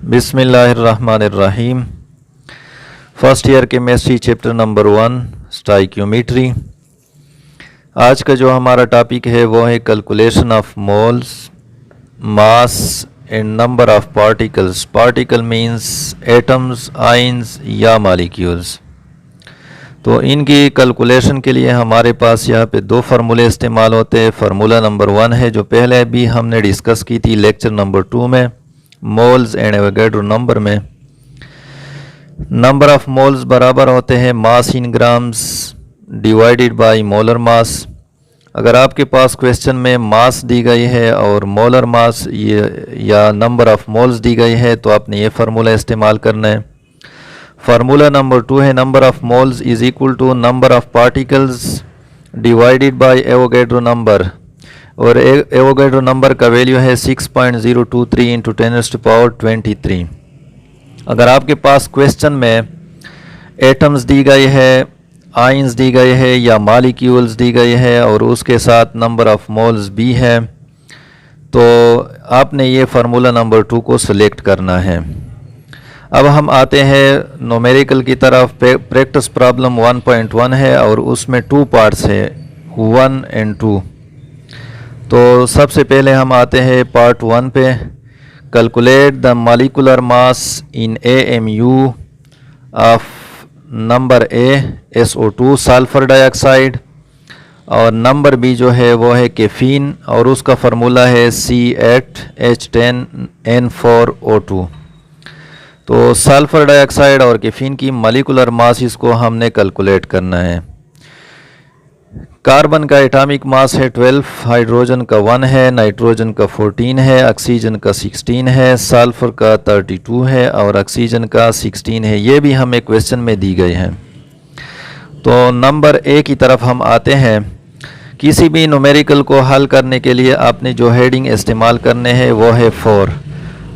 बिस्मिल्लाहिर्रहमानिर्रहीम। First year chemistry chapter number 1 stoichiometry. आज का जो हमारा टॉपिक है वो है calculation of moles, mass and number of particles. Particle means atoms, ions या मॉलिक्यूल्स। तो इनकी कैलकुलेशन के लिए हमारे पास यहाँ पे दो फार्मूले इस्तेमाल होते हैं। फार्मूला नंबर 1 है जो पहले भी हमने डिस्कस की थी लेक्चर नंबर 2 में, मोल्स एंड एवोगैड्रो नंबर में। नंबर ऑफ मोल्स बराबर होते हैं mass in grams divided by molar mass. अगर आपके पास क्वेश्चन में मास दी गई है और मोलर मास या नंबर ऑफ मोल्स दी गई है तो आपने ये फार्मूला इस्तेमाल करना है। फार्मूला नंबर 2 है number of moles is equal to number of particles divided by Avogadro number, और एवोगैड्रो नंबर का वैल्यू है 6.023 इंटू 10⁻23। अगर आपके पास क्वेश्चन में एटम्स दी गई है, आयंस दी गई है या मॉलिक्यूल्स दी गई है और उसके साथ नंबर ऑफ मोल्स भी है तो आपने ये फार्मूला नंबर 2 को सिलेक्ट करना है। अब हम आते हैं न्यूमेरिकल की तरफ। प्रैक्टिस प्रॉब्लम 1.1 है और उसमें 2 पार्ट्स है, 1 एंड 2। तो सबसे पहले हम आते हैं पार्ट 1 पे। Calculate the molecular mass in AMU of number A SO2 sulphur dioxide, और नंबर B जो है वो है कैफीन और उसका फार्मूला है C8H10N4O2। तो सल्फर डाइऑक्साइड और कैफीन की मॉलिक्यूलर मास इसको हमने कैलकुलेट करना है। कार्बन का एटॉमिक मास है 12, हाइड्रोजन का 1 है, नाइट्रोजन का 14 है, ऑक्सीजन का 16 है, सल्फर का 32 है और ऑक्सीजन का 16 है। ये भी हमें क्वेश्चन में दी गई है। तो नंबर A की तरफ हम आते हैं। किसी भी न्यूमेरिकल को हल करने के लिए आपने जो हेडिंग इस्तेमाल करने हैं वो है 4,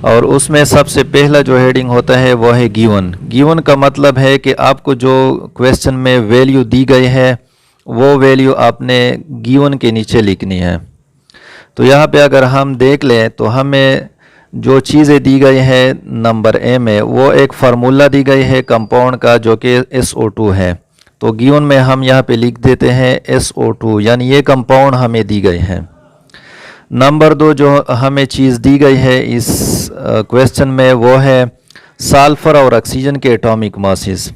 और उसमें सबसे पहला जो हेडिंग होता है वो है गिवन। गिवन का मतलब है कि आपको जो क्वेश्चन में वैल्यू दी गई है वो वैल्यू आपने गिवन के नीचे लिखनी है। तो यहाँ पे अगर हम देख लें तो हमें जो चीज़ें दी गई है नंबर A में वो एक फार्मूला दी गई है कंपाउंड का जो कि SO2 है। तो गिवन में हम यहाँ पे लिख देते हैं SO2, यानी ये कंपाउंड हमें दी गई है। नंबर 2 जो हमें चीज़ दी गई है इस क्वेश्चन में वो है सल्फर और ऑक्सीजन के एटॉमिक मासेस।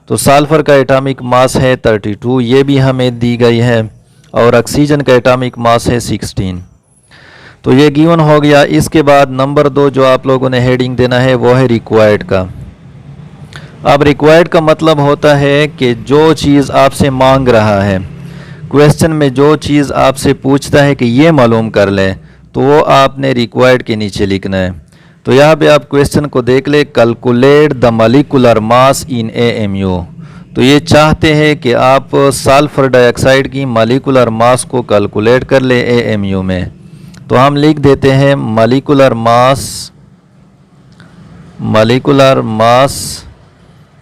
तो सल्फर का एटॉमिक मास है 32, ये भी हमें दी गई है, और ऑक्सीजन का एटॉमिक मास है 16। तो ये गिवन हो गया। इसके बाद नंबर 2 जो आप लोगों ने हेडिंग देना है वो है रिक्वायर्ड का। अब रिक्वायर्ड का मतलब होता है कि जो चीज़ आपसे मांग रहा है, क्वेश्चन में जो चीज़ आपसे पूछता है कि ये मालूम कर लें, तो वो आपने रिक्वायर्ड के नीचे लिखना है। तो यहाँ पे आप क्वेश्चन को देख ले, calculate the molecular mass in AMU। तो ये चाहते हैं कि आप सल्फर डाइऑक्साइड की मॉलिक्यूलर मास को कैलकुलेट कर ले AMU में। तो हम लिख देते हैं molecular mass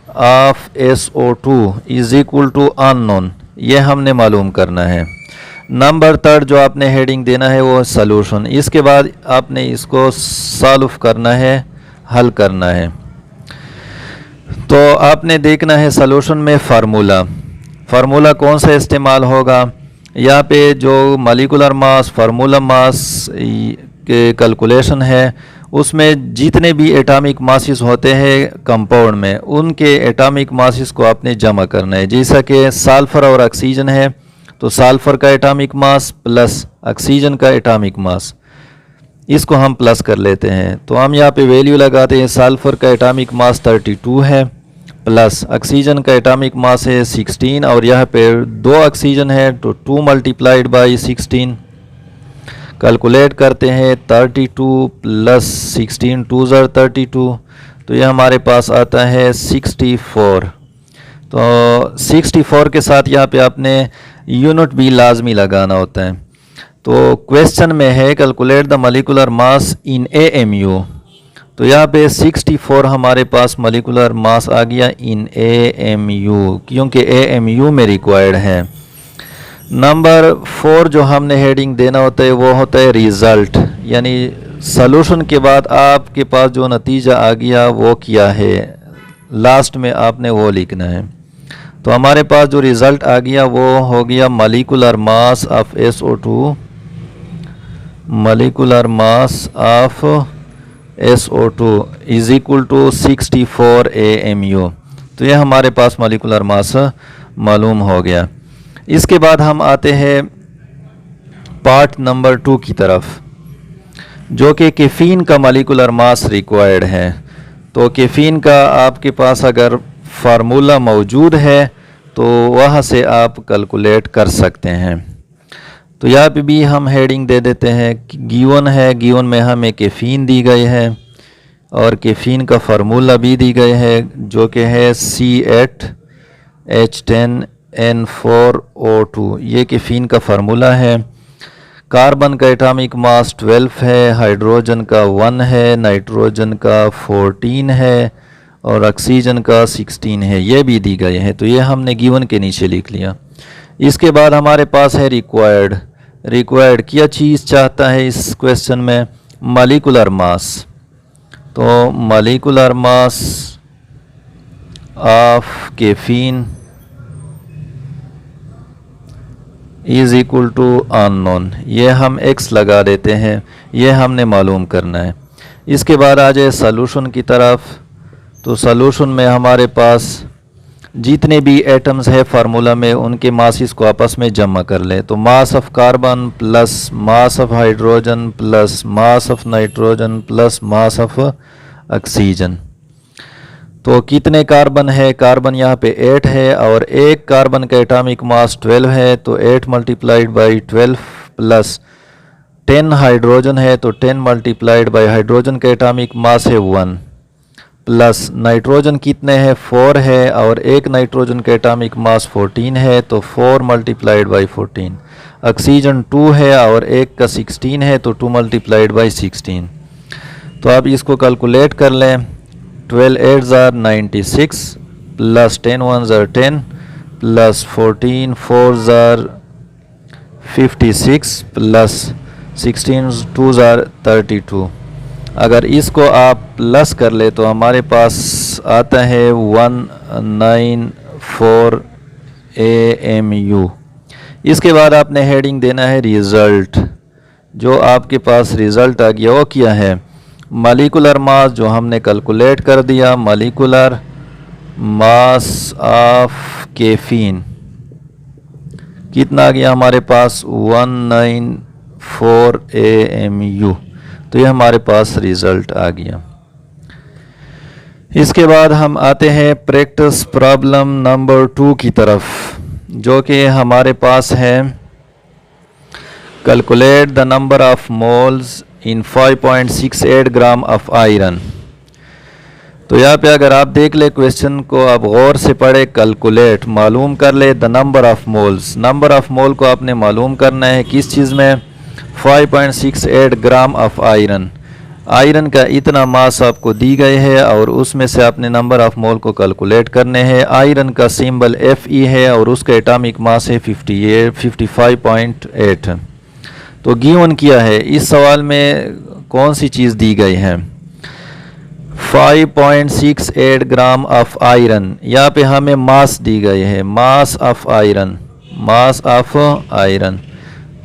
of SO2 is equal to unknown, ये हमने मालूम करना है। नंबर 3 जो आपने हेडिंग देना है वो सॉल्यूशन। इसके बाद आपने इसको सॉल्व करना है, हल करना है। तो आपने देखना है सॉल्यूशन में फार्मूला कौन सा इस्तेमाल होगा। यहाँ पे जो मॉलिक्यूलर मास फार्मूला मास के कैलकुलेशन है उसमें जितने भी एटॉमिक मासेस होते हैं कंपाउंड में उनके एटॉमिक मासेस को आपने जमा करना है। जैसा कि सल्फर और ऑक्सीजन है तो सल्फर का एटॉमिक मास प्लस ऑक्सीजन का एटॉमिक मास, इसको हम प्लस कर लेते हैं। तो हम यहाँ पे वैल्यू लगाते हैं। सल्फर का एटॉमिक मास 32 है प्लस ऑक्सीजन का एटॉमिक मास है 16, और यहाँ पे 2 ऑक्सीजन है तो 2 मल्टीप्लाइड बाई 16। कैलकुलेट करते हैं 32 प्लस 16 2 ज़र 32, तो ये हमारे पास आता है 64। तो 64 के साथ यहाँ पे आपने यूनिट भी लाजमी लगाना होता है। तो क्वेश्चन में है calculate the molecular mass in AMU। तो यहाँ पे 64 हमारे पास मॉलिक्यूलर मास आ गया इन AMU, क्योंकि AMU में रिक्वायर्ड है। नंबर 4 जो हमने हेडिंग देना होता है वो होता है रिज़ल्ट, यानी सॉल्यूशन के बाद आपके पास जो नतीजा आ गया वो क्या है, लास्ट में आपने वो लिखना है। तो हमारे पास जो रिज़ल्ट आ गया वो हो गया molecular mass of SO2, molecular mass of SO2 is equal to 64 AMU। तो ये हमारे पास मॉलिक्यूलर मास मालूम हो गया। इसके बाद हम आते हैं पार्ट नंबर 2 की तरफ, जो कि कैफीन का मॉलिक्यूलर मास रिक्वायर्ड है। तो कैफीन का आपके पास अगर फार्मूला मौजूद है तो वहाँ से आप कैलकुलेट कर सकते हैं। तो यहाँ पे भी हम हेडिंग दे देते हैं कि गिवन है, गिवन में हमें कैफीन दी गई है और कैफीन का फार्मूला भी दी गई है जो कि है C8H10N4O2। ये कैफीन का फार्मूला है। कार्बन का एटॉमिक मास 12 है, हाइड्रोजन का 1 है, नाइट्रोजन का 14 है और ऑक्सीजन का 16 है। ये भी दी गई है, तो ये हमने गिवन के नीचे लिख लिया। इसके बाद हमारे पास है रिक्वायर्ड। रिक्वायर्ड क्या चीज़ चाहता है इस क्वेश्चन में, मॉलिक्यूलर मास। तो molecular mass of caffeine is equal to unknown. ये हम x लगा देते हैं, ये हमने मालूम करना है। इसके बाद आ जाए सॉल्यूशन की तरफ। तो सॉल्यूशन में हमारे पास जितने भी एटम्स है फार्मूला में उनके मासेस को आपस में जमा कर ले। तो mass of carbon plus mass of hydrogen plus mass of nitrogen plus mass of oxygen. तो कितने कार्बन है, कार्बन यहाँ पे 8 है और एक कार्बन का एटॉमिक मास 12 है, तो 8 मल्टीप्लाइड बाई 12 प्लस 10 हाइड्रोजन है, तो 10 मल्टीप्लाइड बाई हाइड्रोजन का एटॉमिक मास है 1 प्लस नाइट्रोजन कितने हैं 4 है और एक नाइट्रोजन का एटॉमिक मास 14 है, तो 4 मल्टीप्लाइड बाई 14। ऑक्सीजन 2 है और एक का 16 है, तो 2 मल्टीप्लाइड बाई 16। तो आप इसको कैलकुलेट कर लें। 12 8s are 96 plus 10 1s are 10 plus 14 4s are 56 plus 16 2s are 32। अगर इसको आप प्लस कर ले तो हमारे पास आता है 194 AMU। इसके बाद आपने हेडिंग देना है रिज़ल्ट। जो आपके पास रिज़ल्ट आ गया वो क्या है, मॉलिक्यूलर मास जो हमने कैलकुलेट कर दिया, मॉलिक्यूलर मास ऑफ कैफीन कितना आ गया हमारे पास 194 AMU। तो ये हमारे पास रिज़ल्ट आ गया। इसके बाद हम आते हैं प्रैक्टिस प्रॉब्लम नंबर 2 की तरफ, जो कि हमारे पास है calculate the number of moles in 5.68 gram of iron. तो यहाँ पे अगर आप देख ले क्वेश्चन को, आप गौर से पढ़े, कैलकुलेट मालूम कर ले the number of moles. Number of मोल को आपने मालूम करना है किस चीज़ में, 5.68 ग्राम ऑफ आयरन। आयरन का इतना मास आपको दी गई है और उसमें से आपने नंबर ऑफ मोल को कैलकुलेट करने हैं। आयरन का सिंबल Fe है और उसका एटॉमिक मास है 55.8। तो गिवन किया है, इस सवाल में कौन सी चीज़ दी गई है, 5.68 ग्राम ऑफ आयरन। यहाँ पे हमें मास दी गई है, mass of iron, mass of iron.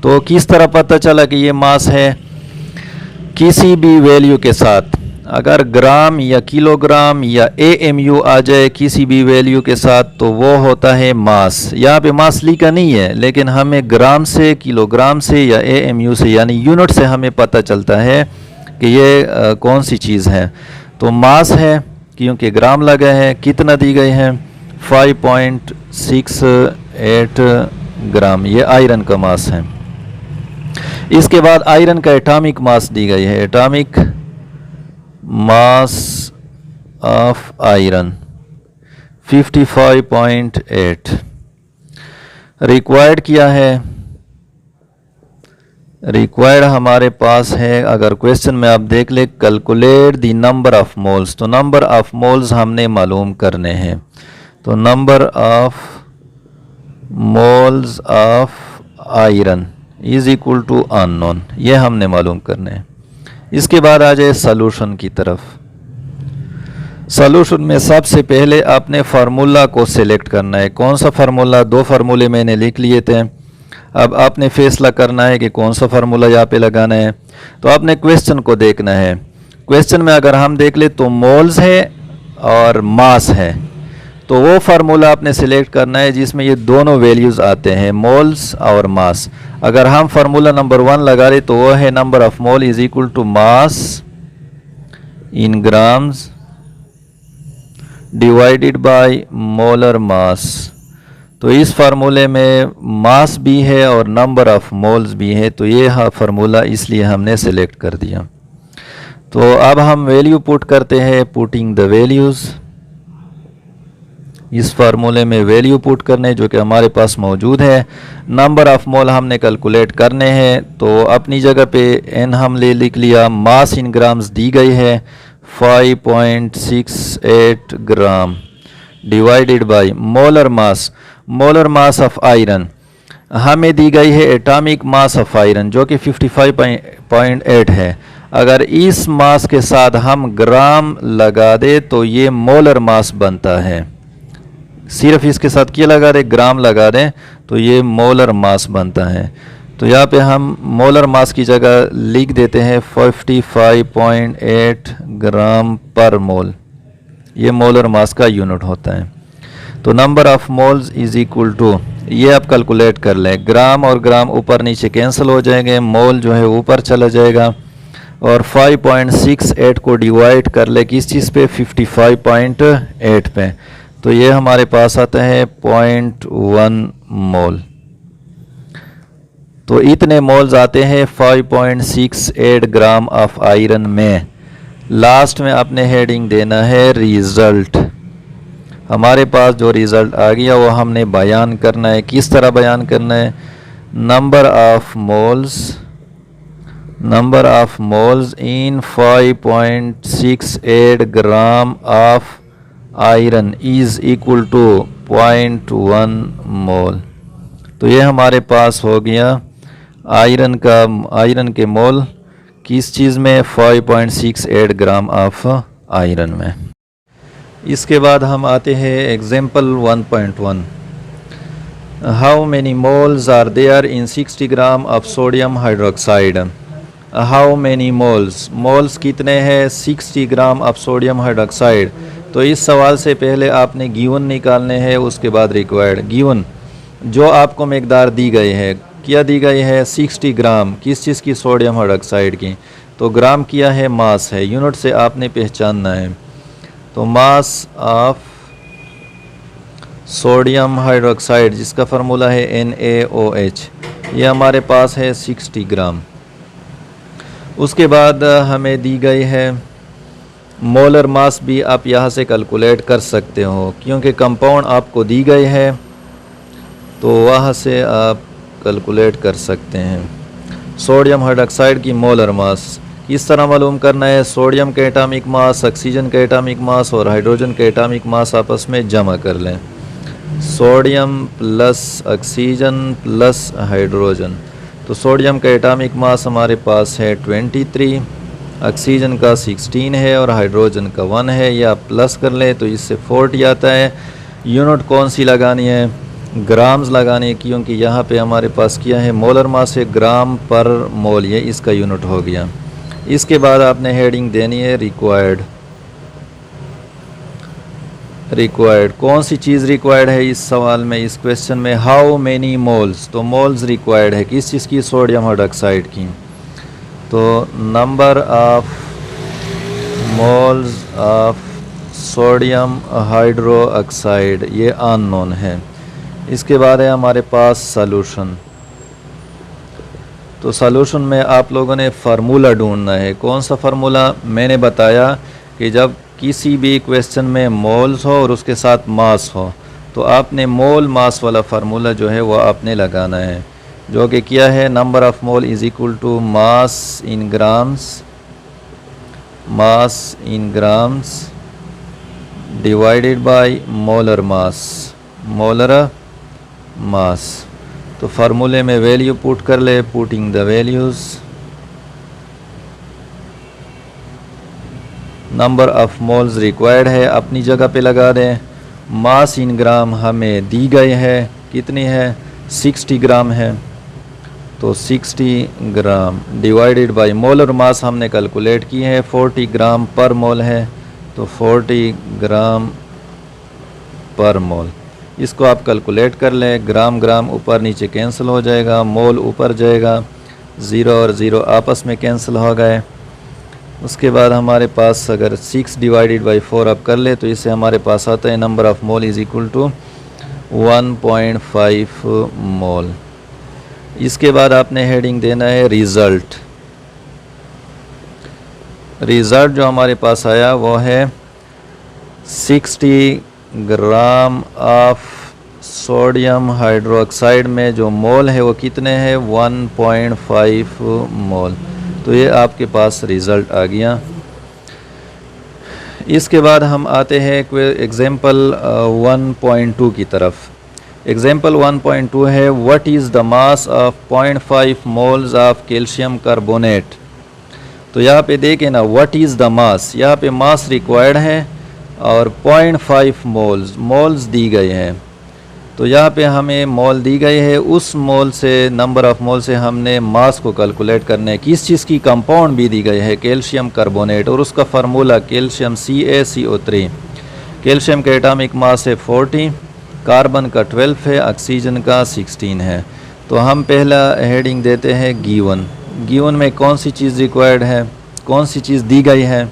तो किस तरह पता चला कि ये मास है, किसी भी वैल्यू के साथ, अगर ग्राम या किलोग्राम या AMU आ जाए किसी भी वैल्यू के साथ तो वो होता है मास। यहाँ पे मास लिखा नहीं है, लेकिन हमें ग्राम से, किलोग्राम से या AMU से यानी यूनिट से हमें पता चलता है कि ये कौन सी चीज़ है। तो मास है क्योंकि ग्राम लगा है। कितना दी गई है, 5.68 ग्राम, ये आयरन का मास है। इसके बाद आयरन का एटॉमिक मास दी गई है, atomic mass of iron 55.8। Required क्या है, रिक्वायर्ड हमारे पास है, अगर क्वेश्चन में आप देख ले, calculate the number of moles. तो नंबर ऑफ मोल्स हमने मालूम करने हैं। तो number of moles of iron is equal to unknown, ये हमने मालूम करने हैं। इसके बाद आ जाए सॉल्यूशन की तरफ। सॉल्यूशन में सबसे पहले आपने फार्मूला को सिलेक्ट करना है। कौन सा फार्मूला? दो फार्मूले मैंने लिख लिए थे। अब आपने फैसला करना है कि कौन सा फार्मूला यहाँ पे लगाना है। तो आपने क्वेश्चन को देखना है। क्वेश्चन में अगर हम देख ले तो मोल्स है और मास है, तो वो फार्मूला आपने सिलेक्ट करना है जिसमें ये दोनों वैल्यूज़ आते हैं, मोल्स और मास। अगर हम फार्मूला नंबर 1 लगा रहे तो वो है number of mole is equal to mass in grams divided by molar mass. तो इस फार्मूले में मास भी है और नंबर ऑफ मोल्स भी है, तो ये फार्मूला इसलिए हमने सेलेक्ट कर दिया। तो अब हम वैल्यू पुट करते हैं, पुटिंग द वैल्यूज़। इस फार्मूले में वैल्यू पुट करने जो कि हमारे पास मौजूद है। नंबर ऑफ मोल हमने कैलकुलेट करने हैं, तो अपनी जगह पे एन हम लिख लिया। मास इन ग्राम्स दी गई है 5.68 gram divided by molar mass. Molar mass of iron हमें दी गई है एटॉमिक मास ऑफ आयरन जो कि 55.8 है। अगर इस मास के साथ हम ग्राम लगा दे तो ये मोलर मास बनता है। सिर्फ इसके साथ क्या लगा दे? ग्राम लगा दें तो ये मोलर मास बनता है। तो यहाँ पे हम मोलर मास की जगह लिख देते हैं 55.8 ग्राम पर मोल। ये मोलर मास का यूनिट होता है। तो number of moles is equal to, ये आप कैलकुलेट कर लें, ग्राम और ग्राम ऊपर नीचे कैंसिल हो जाएंगे, मोल जो है ऊपर चला जाएगा, और 5.68 को डिवाइड कर ले किस चीज़ पे? 55.8 पे। तो ये हमारे पास आता है 0.1 मोल। तो इतने मोल्स आते हैं 5.68 ग्राम ऑफ आयरन में। लास्ट में आपने हेडिंग देना है रिजल्ट। हमारे पास जो रिजल्ट आ गया वो हमने बयान करना है। किस तरह बयान करना है? Number of moles in 5.68 gram of iron is equal to 0.1 mole. तो ये हमारे पास हो गया आयरन के मोल किस चीज़ में? 5.68 ग्राम ऑफ आयरन में। इसके बाद हम आते हैं example 1.1। How many moles are there in 60 gram of sodium hydroxide. How many moles कितने हैं 60 ग्राम ऑफ सोडियम हाइड्रोक्साइड। तो इस सवाल से पहले आपने गिवन निकालने हैं, उसके बाद रिक्वायर्ड। गिवन जो आपको मकदार दी गई है, क्या दी गई है? 60 ग्राम किस चीज़ की? सोडियम हाइड्रोक्साइड की। तो ग्राम किया है मास है, यूनिट से आपने पहचानना है। तो मास ऑफ सोडियम हाइड्रोक्साइड जिसका फार्मूला है NaOH, ये हमारे पास है 60 ग्राम। उसके बाद हमें दी गई है मोलर मास भी आप यहाँ से कैलकुलेट कर सकते हो, क्योंकि कंपाउंड आपको दी गई है तो वहाँ से आप कैलकुलेट कर सकते हैं। सोडियम हाइड्रोक्साइड की मोलर मास किस तरह मालूम करना है? सोडियम के एटॉमिक मास, ऑक्सीजन के एटॉमिक मास और हाइड्रोजन के एटॉमिक मास आपस में जमा कर लें। Sodium plus oxygen plus hydrogen. तो सोडियम का एटॉमिक मास हमारे पास है 23, ऑक्सीजन का 16 है और हाइड्रोजन का 1 है। या प्लस कर लें तो इससे 40 आता है। यूनिट कौन सी लगानी है? ग्राम्स लगानी है, क्योंकि यहाँ पे हमारे पास क्या है? मोलर मास है, ग्राम पर मोल, ये इसका यूनिट हो गया। इसके बाद आपने हेडिंग देनी है रिक्वायर्ड। कौन सी चीज़ रिक्वायर्ड है इस सवाल में, इस क्वेश्चन में? How many moles. तो मोल्स रिक्वायर्ड है किस चीज़ की? सोडियम हाइड्रोक्साइड की। तो number of moles of sodium hydroxide ये अननोन है। इसके बाद है हमारे पास सॉल्यूशन। तो सॉल्यूशन में आप लोगों ने फार्मूला ढूंढना है। कौन सा फार्मूला? मैंने बताया कि जब किसी भी क्वेश्चन में मोल्स हो और उसके साथ मास हो तो आपने मोल मास वाला फार्मूला जो है वो आपने लगाना है, जो कि क्या है? Number of mole is equal to mass in grams divided by molar mass. तो फार्मूले में वैल्यू पुट कर ले, putting the values. Number of moles required है अपनी जगह पे लगा दें। मास इन ग्राम हमें दी गई है, कितनी है 60 ग्राम है, तो 60 ग्राम डिवाइडेड बाय मोलर मास हमने कैलकुलेट की है 40 ग्राम पर मोल है, तो 40 ग्राम पर मोल। इसको आप कैलकुलेट कर लें, ग्राम ग्राम ऊपर नीचे कैंसिल हो जाएगा, मोल ऊपर जाएगा, 0 और 0 आपस में कैंसिल हो गए। उसके बाद हमारे पास अगर 6 डिवाइडेड बाई 4 आप कर ले तो इससे हमारे पास आता है number of mole is equal to 1.5 mole. इसके बाद आपने हेडिंग देना है रिज़ल्ट। रिज़ल्ट जो हमारे पास आया वो है 60 ग्राम ऑफ सोडियम हाइड्रोक्साइड में जो मोल है वो कितने हैं 1.5 मोल। तो ये आपके पास रिज़ल्ट आ गया। इसके बाद हम आते हैं एग्जाम्पल 1.2 की तरफ। एग्जाम्पल 1.2 है what is the mass of 0.5 moles of calcium carbonate. तो यहाँ पे देखें ना व्हाट इज़ द मास, यहाँ पे मास रिक्वायर्ड है और 0.5 मोल्स दी गए हैं। तो यहाँ पे हमें मोल दी गई है, उस मोल से नंबर ऑफ मोल से हमने मास को कैलकुलेट करना है। किस चीज़ की कंपाउंड भी दी गई है कैल्शियम कार्बोनेट और उसका फार्मूला कैल्शियम CaCO3। कैल्शियम का एटॉमिक मास है 40, कार्बन का 12 है, ऑक्सीजन का 16 है। तो हम पहला हेडिंग देते हैं गिवन। गिवन में कौन सी चीज़ रिक्वायर्ड है, कौन सी चीज़ दी गई है,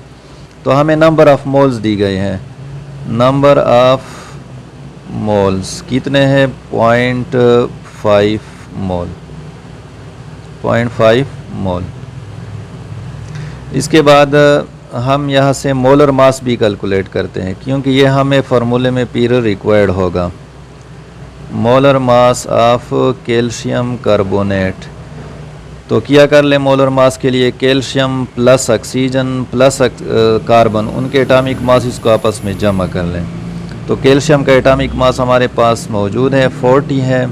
तो हमें नंबर ऑफ मोल्स दी गई है। नंबर ऑफ मोल्स कितने हैं 0.5 मोल, 0.5 मोल। इसके बाद हम यहाँ से मोलर मास भी कैलकुलेट करते हैं क्योंकि ये हमें फार्मूले में पीरियड रिक्वायर्ड होगा। Molar mass of calcium carbonate. तो क्या कर ले मोलर मास के लिए calcium plus oxygen plus carbon उनके एटॉमिक मास इसको आपस में जमा कर लें। तो कैल्शियम का एटॉमिक मास हमारे पास मौजूद है 40 है,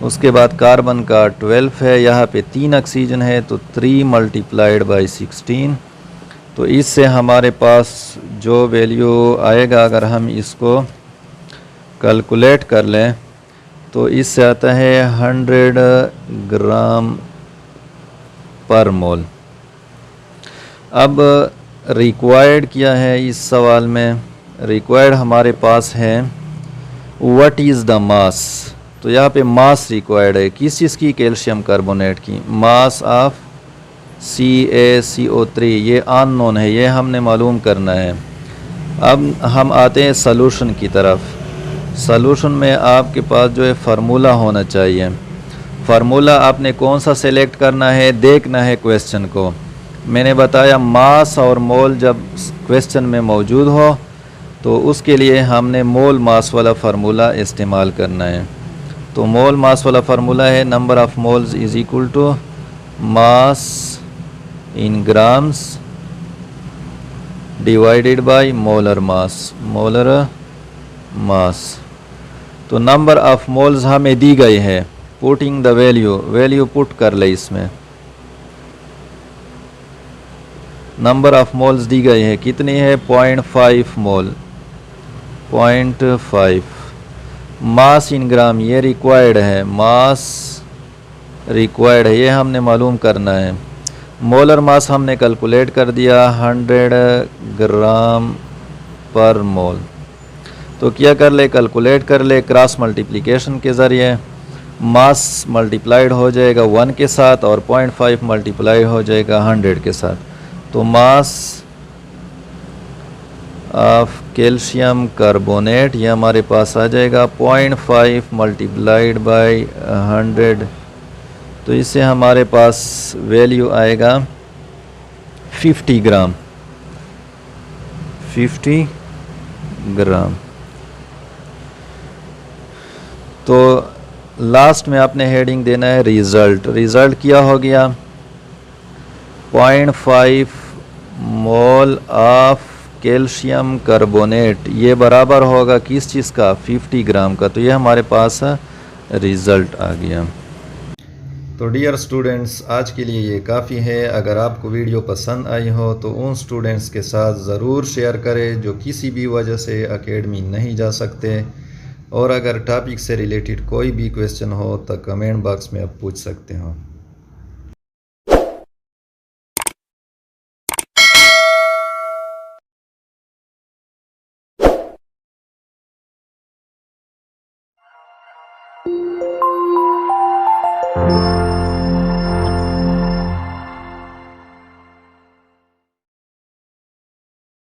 उसके बाद कार्बन का 12 है, यहाँ पे 3 ऑक्सीजन है तो 3 मल्टीप्लाइड बाई 16। तो इससे हमारे पास जो वैल्यू आएगा अगर हम इसको कैलकुलेट कर लें तो इससे आता है 100 ग्राम पर मोल। अब रिक्वायर्ड क्या है इस सवाल में, रिक्वायर्ड हमारे पास है व्हाट इज़ द मास। तो यहाँ पे मास रिक्वायर्ड है किस चीज़ की, कैल्शियम कार्बोनेट की। मास ऑफ CaCO3 ये अननोन है, ये हमने मालूम करना है। अब हम आते हैं सॉल्यूशन की तरफ। सॉल्यूशन में आपके पास जो है फार्मूला होना चाहिए। फार्मूला आपने कौन सा सेलेक्ट करना है, देखना है क्वेश्चन को। मैंने बताया मास और मोल जब क्वेश्चन में मौजूद हो तो उसके लिए हमने मोल मास वाला फार्मूला इस्तेमाल करना है। तो मोल मास वाला फार्मूला है number of moles is equal to mass in grams divided by molar mass, molar mass. तो नंबर ऑफ मोल्स हमें दी गई है, पुटिंग द वैल्यू पुट कर ले इसमें। नंबर ऑफ मोल्स दी गई है कितनी है 0.5 मोल, 0.5। मास इन ग्राम ये रिक्वायर्ड है, मास रिक्वायर्ड है, ये हमने मालूम करना है। मोलर मास हमने कैलकुलेट कर दिया 100 ग्राम पर मोल। तो क्या कर ले, कैलकुलेट कर ले क्रॉस मल्टीप्लिकेशन के ज़रिए। मास मल्टीप्लाइड हो जाएगा 1 के साथ और 0.5 मल्टीप्लाई हो जाएगा 100 के साथ। तो मास ऑफ कैल्शियम कार्बोनेट ये हमारे पास आ जाएगा 0.5 मल्टीप्लाइड बाई 100। तो इससे हमारे पास वैल्यू आएगा 50 ग्राम, 50 ग्राम। तो लास्ट में आपने हेडिंग देना है रिज़ल्ट। रिज़ल्ट क्या हो गया 0.5 मोल ऑफ कैल्शियम कार्बोनेट ये बराबर होगा किस चीज़ का 50 ग्राम का। तो ये हमारे पास रिज़ल्ट आ गया। तो डियर स्टूडेंट्स, आज के लिए ये काफ़ी है। अगर आपको वीडियो पसंद आई हो तो उन स्टूडेंट्स के साथ ज़रूर शेयर करें जो किसी भी वजह से एकेडमी नहीं जा सकते। और अगर टॉपिक से रिलेटेड कोई भी क्वेश्चन हो तो कमेंट बॉक्स में आप पूछ सकते हो।